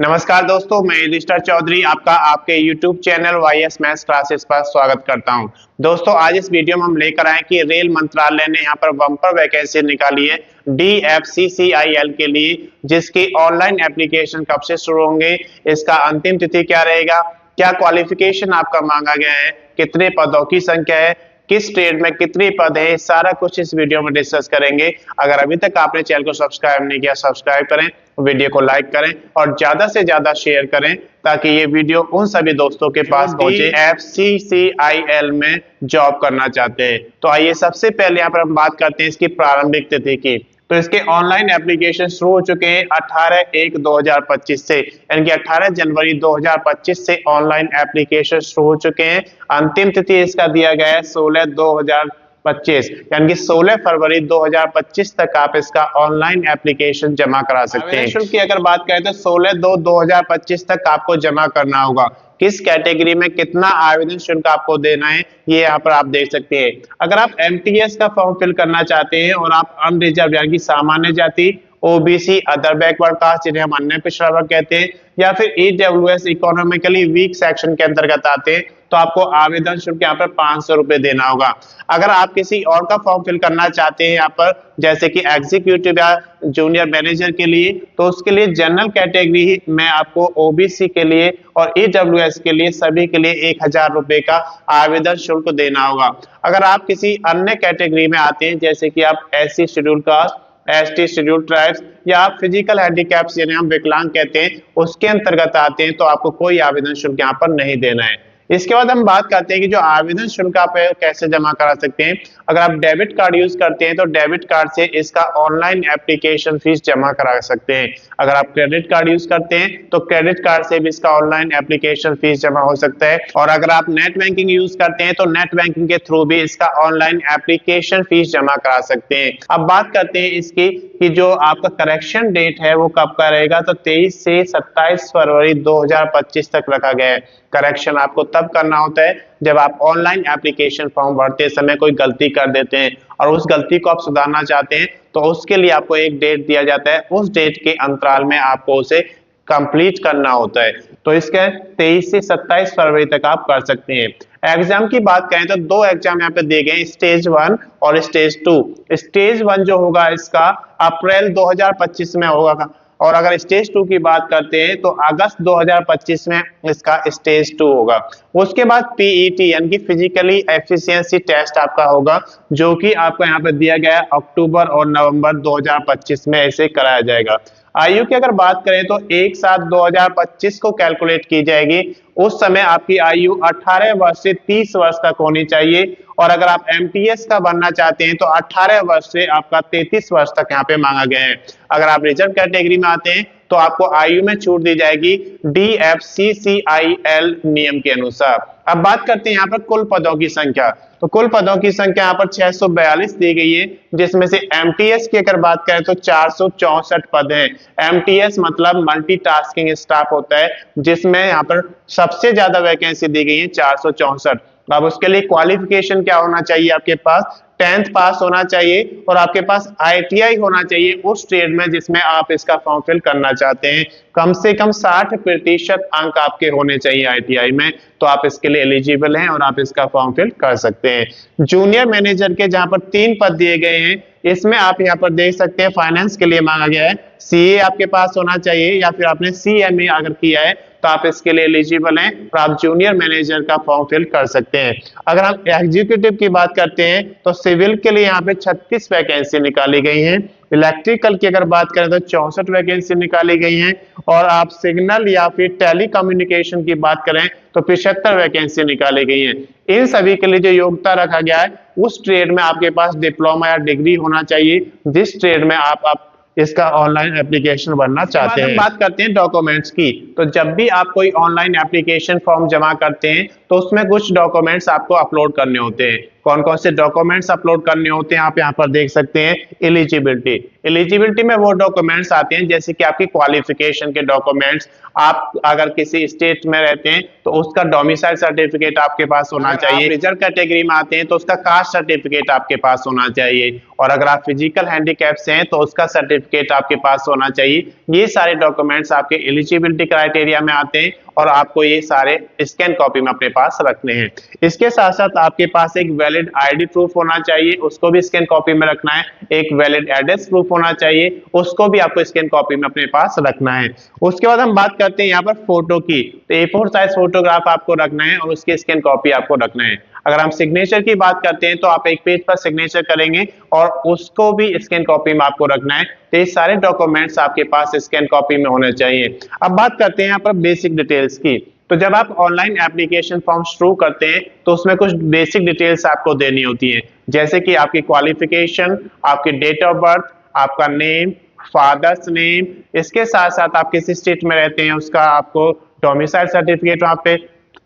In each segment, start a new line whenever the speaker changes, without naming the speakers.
नमस्कार दोस्तों, मैं रजिस्टर चौधरी आपका आपके YouTube channel YS maths classes पर स्वागत करता हूं। दोस्तों, आज इस वीडियो में हम लेकर आए कि रेल मंत्रालय ने यहां पर बम्पर वैकेंसी निकाली है DFCCIL के लिए, जिसकी ऑनलाइन एप्लीकेशन कब से शुरू होंगे, इसका अंतिम तिथि क्या रहेगा, क्या क्वालिफिकेशन आपका मांगा गया है, कितने पदों की संख्या है, किस ट्रेड में कितने पद है, सारा कुछ इस वीडियो में डिस्कस करेंगे। अगर अभी तक आपने चैनल को सब्सक्राइब नहीं किया, सब्सक्राइब करें, वीडियो को लाइक करें और ज्यादा से ज्यादा शेयर करें ताकि ये वीडियो उन सभी दोस्तों के पास पहुंचे FCCIL में जॉब करना चाहते हैं। तो आइए सबसे पहले यहाँ पर हम बात करते हैं इसकी प्रारंभिक तिथि की। तो इसके ऑनलाइन एप्लीकेशन शुरू हो चुके हैं 18/1/2025 से, यानी कि 18 जनवरी 2025 से ऑनलाइन एप्लीकेशन शुरू हो चुके हैं। अंतिम तिथि इसका दिया गया है 16/2/2025, यानी कि 16 फरवरी 2025 तक आप इसका ऑनलाइन एप्लीकेशन जमा करा सकते हैं। शुल्क की अगर बात करें तो 16/2/2025 तक आपको जमा करना होगा। किस कैटेगरी में कितना आवेदन शुल्क आपको देना है ये यहाँ पर आप देख सकते हैं। अगर आप MTS का फॉर्म फिल करना चाहते हैं और आप अनरिजर्व यानी कि सामान्य जाति, OBC, अदर बैकवर्ड कास्ट जिन्हें हम अन्य पिछड़ा वर्ग कहते हैं, या फिर EWS इकोनॉमिकली वीक सेक्शन के अंतर्गत आते हैं, तो आपको आवेदन शुल्क यहाँ पर 500 रुपए देना होगा। अगर आप किसी और का फॉर्म फिल करना चाहते हैं यहाँ पर, जैसे कि एग्जीक्यूटिव या जूनियर मैनेजर के लिए, तो उसके लिए जनरल कैटेगरी में आपको OBC के लिए और EWS के लिए सभी के लिए 1000 रुपए का आवेदन शुल्क देना होगा। अगर आप किसी अन्य कैटेगरी में आते हैं, जैसे कि आप SC schedule caste, ST schedule tribes या आप फिजिकल हैंडीकैप्स जिन्हें हम विकलांग कहते हैं उसके अंतर्गत आते हैं, तो आपको कोई आवेदन शुल्क यहाँ पर नहीं देना है। इसके बाद हम बात करते हैं कि जो आवेदन शुल्क आप कैसे जमा करा सकते हैं। अगर आप डेबिट कार्ड यूज करते हैं तो डेबिट कार्ड से इसका ऑनलाइन एप्लीकेशन फीस जमा करा सकते हैं। अगर आप क्रेडिट कार्ड यूज करते हैं तो क्रेडिट कार्ड से भी इसका ऑनलाइन एप्लीकेशन फीस जमा हो सकता है। और अगर आप नेट बैंकिंग यूज करते हैं तो नेट बैंकिंग के थ्रू भी इसका ऑनलाइन एप्लीकेशन फीस जमा करा सकते हैं। अब बात करते हैं इसकी कि जो आपका करेक्शन डेट है वो कब का रहेगा, तो 23 से 27 फरवरी 2025 तक रखा गया है। करेक्शन आपको तब करना होता है जब आप ऑनलाइन एप्लीकेशन फॉर्म भरते समय कोई गलती कर देते हैं और उस गलती को आप सुधारना चाहते हैं, तो उसके लिए आपको एक डेट दिया जाता है। उस डेट के अंतराल में आपको उसे कंप्लीट करना होता है। तो इसके 23 से 27 फरवरी तक आप कर सकते हैं। एग्जाम की बात करें तो दो एग्जाम यहाँ पे दिए गए, स्टेज 1 और स्टेज 2। स्टेज 1 जो होगा इसका अप्रैल 2025 में होगा, और अगर स्टेज 2 की बात करते हैं तो अगस्त 2025 में इसका स्टेज 2 होगा। उसके बाद PET यानी कि फिजिकली एफिशिएंसी टेस्ट आपका होगा, जो कि आपको यहाँ पे दिया गया है अक्टूबर और नवंबर 2025 में ऐसे कराया जाएगा। आयु की अगर बात करें तो 1/7/2025 को कैलकुलेट की जाएगी। उस समय आपकी आयु 18 वर्ष से 30 वर्ष तक होनी चाहिए, और अगर आप MTS का बनना चाहते हैं तो 18 वर्ष से आपका 33 वर्ष तक यहाँ पे मांगा गया है। अगर आप रिजर्व कैटेगरी में आते हैं तो आपको आयु में छूट दी जाएगी DFCCIL नियम के अनुसार। अब बात करते हैं यहाँ पर कुल पदों की संख्या। तो कुल पदों की संख्या यहाँ पर 642 दी गई है, जिसमें से MTS की अगर बात करें तो 464 पद हैं। MTS मतलब मल्टीटास्किंग स्टाफ होता है, जिसमें यहाँ पर सबसे ज्यादा वैकेंसी दी गई है 464। अब उसके लिए क्वालिफिकेशन क्या होना चाहिए, आपके पास 10th पास होना चाहिए और आपके पास ITI होना चाहिए उस ट्रेड में जिसमें आप इसका फॉर्म फिल करना चाहते हैं। कम से कम 60% अंक आपके होने चाहिए ITI में, तो आप इसके लिए एलिजिबल हैं और आप इसका फॉर्म फिल कर सकते हैं। जूनियर मैनेजर के जहां पर 3 पद दिए गए हैं, इसमें आप यहाँ पर देख सकते हैं फाइनेंस के लिए मांगा गया है CA आपके पास होना चाहिए, या फिर आपने CMA अगर किया है तो आप इसके लिए एलिजिबल हैं और आप जूनियर मैनेजर का फॉर्म फिल कर सकते हैं। अगर हम एग्जीक्यूटिव की बात करते हैं तो सिविल के लिए यहाँ पे 36 वैकेंसी निकाली गई हैं। इलेक्ट्रिकल की अगर बात करें तो 64 वैकेंसी निकाली गई हैं, और आप सिग्नल या फिर टेलीकम्युनिकेशन की बात करें तो 75 वैकेंसी निकाली गई हैं। इन सभी के लिए जो योग्यता रखा गया है, उस ट्रेड में आपके पास डिप्लोमा या डिग्री होना चाहिए जिस ट्रेड में आप इसका ऑनलाइन एप्लीकेशन भरना चाहते हैं। बात करते हैं डॉक्यूमेंट्स की। तो जब भी आप कोई ऑनलाइन एप्लीकेशन फॉर्म जमा करते हैं तो उसमें कुछ डॉक्यूमेंट्स आपको अपलोड करने होते हैं। कौन कौन से डॉक्यूमेंट्स अपलोड करने होते हैं आप यहाँ पर देख सकते हैं। एलिजिबिलिटी में वो डॉक्यूमेंट्स आते हैं जैसे कि आपकी क्वालिफिकेशन के डॉक्यूमेंट्स, आप अगर किसी स्टेट में रहते हैं तो उसका डोमिसाइल सर्टिफिकेट आपके पास होना चाहिए। रिजर्व कैटेगरी में आते हैं तो उसका कास्ट सर्टिफिकेट आपके पास होना चाहिए, और अगर आप फिजिकल हैंडीकैप से हैं तो उसका सर्टिफिकेट आपके पास होना चाहिए। ये सारे डॉक्यूमेंट्स आपके एलिजिबिलिटी क्राइटेरिया में आते हैं और आपको ये सारे स्कैन कॉपी में अपने पास रखने हैं। इसके साथ साथ आपके पास एक वैलिड आईडी प्रूफ होना चाहिए, उसको भी स्कैन कॉपी में रखना है। एक वैलिड एड्रेस प्रूफ होना चाहिए, उसको भी आपको स्कैन कॉपी में अपने पास रखना है। उसके बाद हम बात करते हैं यहाँ पर फोटो की, तो A4 साइज फोटोग्राफ आपको रखना है और उसकी स्कैन कॉपी आपको रखना है। अगर हम सिग्नेचर की बात करते हैं तो आप एक पेज पर सिग्नेचर करेंगे और उसको भी स्कैन कॉपी में आपको रखना है। तो ये सारे डॉक्यूमेंट्स आपके पास स्कैन कॉपी में होने चाहिए। अब बात करते हैं यहाँ पर बेसिक डिटेल्स की। तो जब आप ऑनलाइन एप्लीकेशन फॉर्म शुरू करते हैं तो उसमें कुछ बेसिक डिटेल्स आपको देनी होती है, जैसे कि आपकी क्वालिफिकेशन, आपकी डेट ऑफ बर्थ, आपका नेम, फादर्स नेम, इसके साथ साथ आप किस स्टेट में रहते हैं उसका आपको डोमिसाइल सर्टिफिकेट वहां पे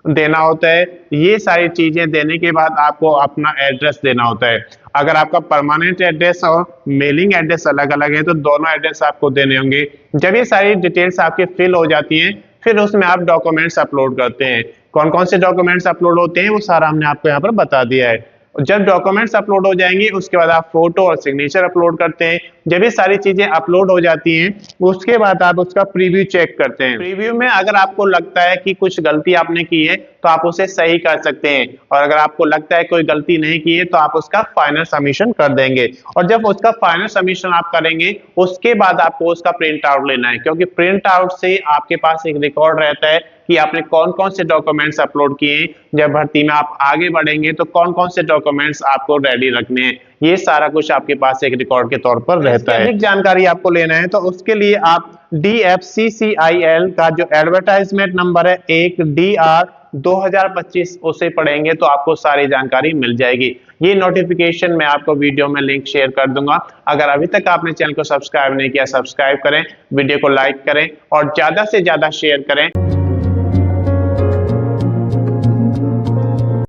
देना होता है। ये सारी चीजें देने के बाद आपको अपना एड्रेस देना होता है। अगर आपका परमानेंट एड्रेस और मेलिंग एड्रेस अलग अलग है तो दोनों एड्रेस आपको देने होंगे। जब ये सारी डिटेल्स आपके फिल हो जाती हैं फिर उसमें आप डॉक्यूमेंट्स अपलोड करते हैं। कौन कौन से डॉक्यूमेंट्स अपलोड होते हैं वो सारा हमने आपको यहाँ पर बता दिया है। जब डॉक्यूमेंट्स अपलोड हो जाएंगे उसके बाद आप फोटो और सिग्नेचर अपलोड करते हैं। जब ये सारी चीजें अपलोड हो जाती हैं उसके बाद आप उसका प्रीव्यू चेक करते हैं। प्रीव्यू में अगर आपको लगता है कि कुछ गलती आपने की है तो आप उसे सही कर सकते हैं, और अगर आपको लगता है कोई गलती नहीं की है तो आप उसका फाइनल सबमिशन कर देंगे। और जब उसका फाइनल सबमिशन आप करेंगे उसके बाद आपको उसका प्रिंट आउट लेना है, क्योंकि प्रिंट आउट से आपके पास एक रिकॉर्ड रहता है कि आपने कौन कौन से डॉक्यूमेंट्स अपलोड किए। जब भर्ती में आप आगे बढ़ेंगे तो कौन कौन से डॉक्यूमेंट्स आपको रेडी रखने हैं, ये सारा कुछ आपके पास एक रिकॉर्ड के तौर पर रहता है। अधिक जानकारी आपको लेना है तो उसके लिए आप DFCCIL का जो एडवर्टाइजमेंट नंबर है 1DR2025 उसे पढ़ेंगे तो आपको सारी जानकारी मिल जाएगी। ये नोटिफिकेशन मैं आपको वीडियो में लिंक शेयर कर दूंगा। अगर अभी तक आपने चैनल को सब्सक्राइब नहीं किया, सब्सक्राइब करें, वीडियो को लाइक करें और ज्यादा से ज्यादा शेयर करें।